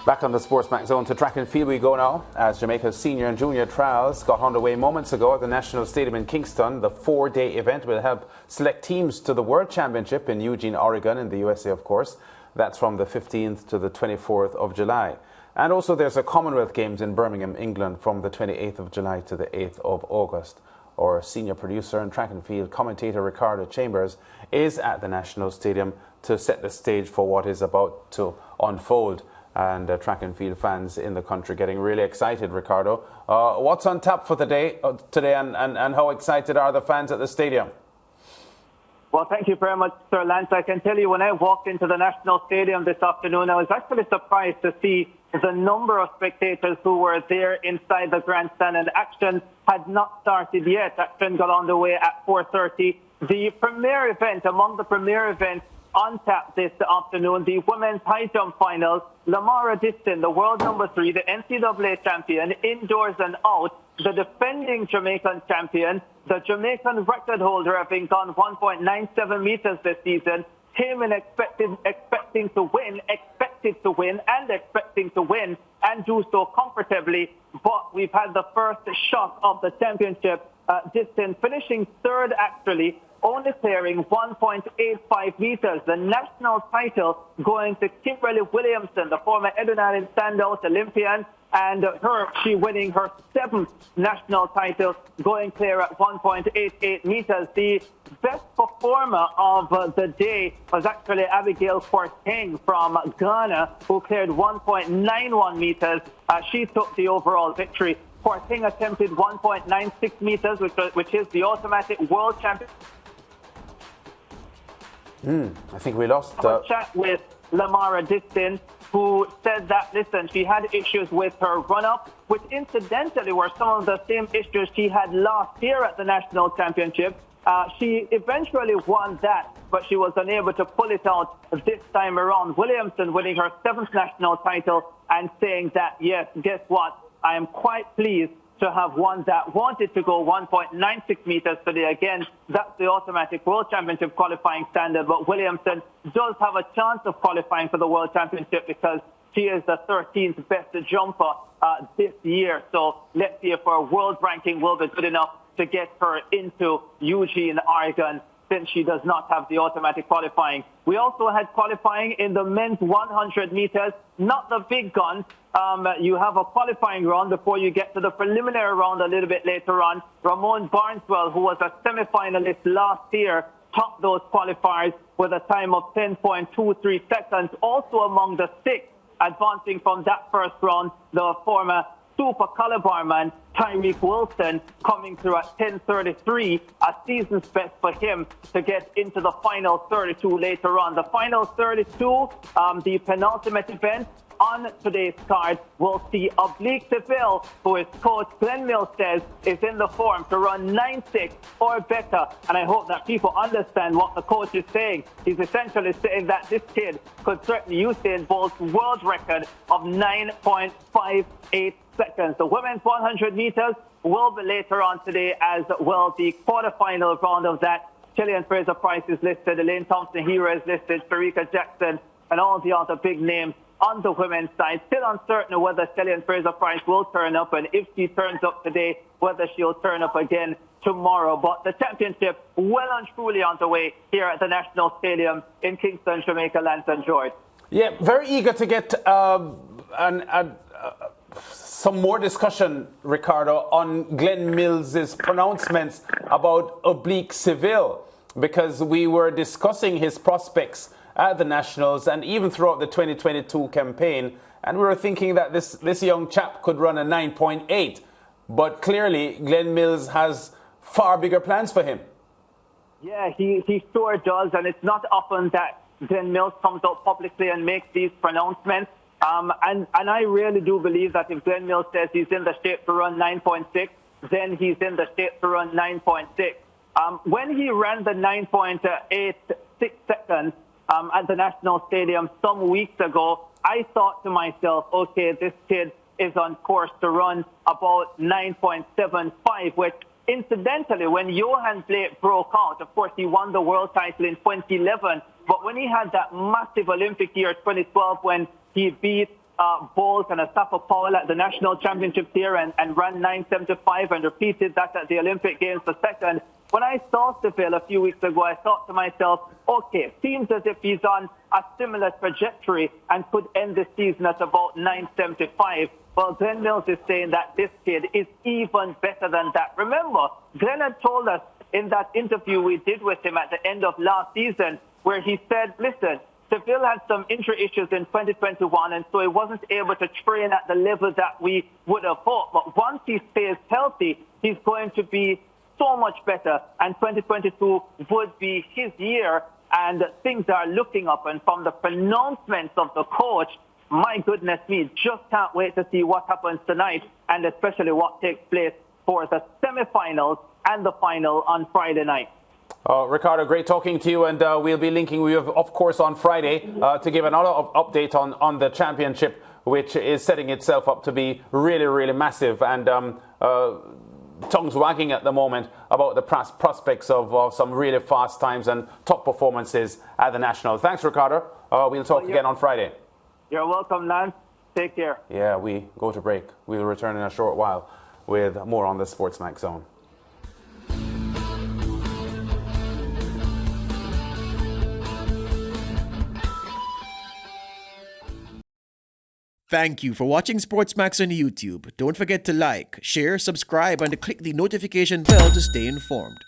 Back on the SportsMax Zone to track and field we go now, as Jamaica's senior and junior trials got underway moments ago at the National Stadium in Kingston. The 4-day event will help select teams to the World Championship in Eugene, Oregon, in the USA, of course. That's from the 15th to the 24th of July. And also there's a Commonwealth Games in Birmingham, England, from the 28th of July to the 8th of August. Our senior producer and track and field commentator Ricardo Chambers is at the National Stadium to set the stage for what is about to unfold. And track and field fans in the country getting really excited, Ricardo. What's on tap for the day today, and how excited are the fans at the stadium? Well, thank you very much, Sir Lance. I can tell you, when I walked into the National Stadium this afternoon, I was actually surprised to see the number of spectators who were there inside the grandstand, and action had not started yet. Action got underway at 4:30. The premier event, among the premier events on tap this afternoon, the women's high jump finals. Lamara Distin, the world number 3, the NCAA champion, indoors and out, the defending Jamaican champion, the Jamaican record holder, having gone 1.97 meters this season, came in expecting to win, and do so comfortably. But we've had the first shock of the championship. Distin finishing third, actually, only clearing 1.85 meters. The national title going to Kimberly Williamson, the former Edwin Island standout Olympian, and she winning her 7th national title, going clear at 1.88 meters. The best performer of the day was actually Abigail Kwarteng from Ghana, who cleared 1.91 meters. She took the overall victory. Kwarteng attempted 1.96 meters, which is the automatic world champion. I think we lost. A chat with Lamara Distin, who said that, listen, she had issues with her run-up, which incidentally were some of the same issues she had last year at the national championship. She eventually won that, but she was unable to pull it out this time around. Williamson winning her 7th national title and saying that, yes, guess what? I am quite pleased to have won that. Wanted to go 1.96 meters today. Again, that's the automatic World Championship qualifying standard, but Williamson does have a chance of qualifying for the World Championship because she is the 13th best jumper this year. So let's see if her world ranking will be good enough to get her into Eugene, Oregon, since she does not have the automatic qualifying. We also had qualifying in the men's 100 meters, not the big guns. You have a qualifying round before you get to the preliminary round a little bit later on. Ramon Barneswell, who was a semi-finalist last year, topped those qualifiers with a time of 10.23 seconds. Also among the 6 advancing from that first round, the former super caliber man Tyreek Wilson coming through at 10:33, a season's best for him to get into the final 32 later on. The final 32, the penultimate event on today's card, will see Oblique Seville, who his coach Glenn Mills says is in the form to run 9.6 or better. And I hope that people understand what the coach is saying. He's essentially saying that this kid could certainly use Usain Bolt's world record of 9.58 seconds. The women's 100 meters will be later on today, as well the quarterfinal round of that. Chilean Fraser Price is listed, Elaine Thompson-Hero is listed, Sharika Jackson, and all the other big names on the women's side. Still uncertain whether Chilean Fraser Price will turn up, and if she turns up today, whether she'll turn up again tomorrow. But the championship well and truly on the way here at the National Stadium in Kingston, Jamaica, Lance and George. Yeah, very eager to get some more discussion, Ricardo, on Glenn Mills' pronouncements about Oblique Seville, because we were discussing his prospects at the Nationals and even throughout the 2022 campaign, and we were thinking that this young chap could run a 9.8, but clearly Glenn Mills has far bigger plans for him. Yeah, he sure does, and it's not often that Glenn Mills comes out publicly and makes these pronouncements. And I really do believe that if Glenn Mills says he's in the shape to run 9.6, then he's in the shape to run 9.6. When he ran the 9.86 seconds at the National Stadium some weeks ago, I thought to myself, okay, this kid is on course to run about 9.75, which incidentally, when Johan Blake broke out, of course, he won the world title in 2011, but when he had that massive Olympic year 2012 when he beat Bolt and Asafa Powell at the national championships here and ran 9.75 and repeated that at the Olympic Games for second. When I saw Seville a few weeks ago, I thought to myself, okay, seems as if he's on a similar trajectory and could end the season at about 9.75. Well, Glenn Mills is saying that this kid is even better than that. Remember, Glenn had told us in that interview we did with him at the end of last season, where he said, listen, Seville had some injury issues in 2021, and so he wasn't able to train at the level that we would have hoped. But once he stays healthy, he's going to be so much better, and 2022 would be his year, and things are looking up. And from the pronouncements of the coach, my goodness me, just can't wait to see what happens tonight, and especially what takes place for the semifinals and the final on Friday night. Ricardo, great talking to you, and we'll be linking you, of course, on Friday to give another update on the championship, which is setting itself up to be really, really massive, and tongues wagging at the moment about the prospects of some really fast times and top performances at the Nationals. Thanks, Ricardo. We'll talk again on Friday. You're welcome, Lance. Take care. Yeah, we go to break. We'll return in a short while with more on the SportsMax Zone. Thank you for watching SportsMax on YouTube. Don't forget to like, share, subscribe, and click the notification bell to stay informed.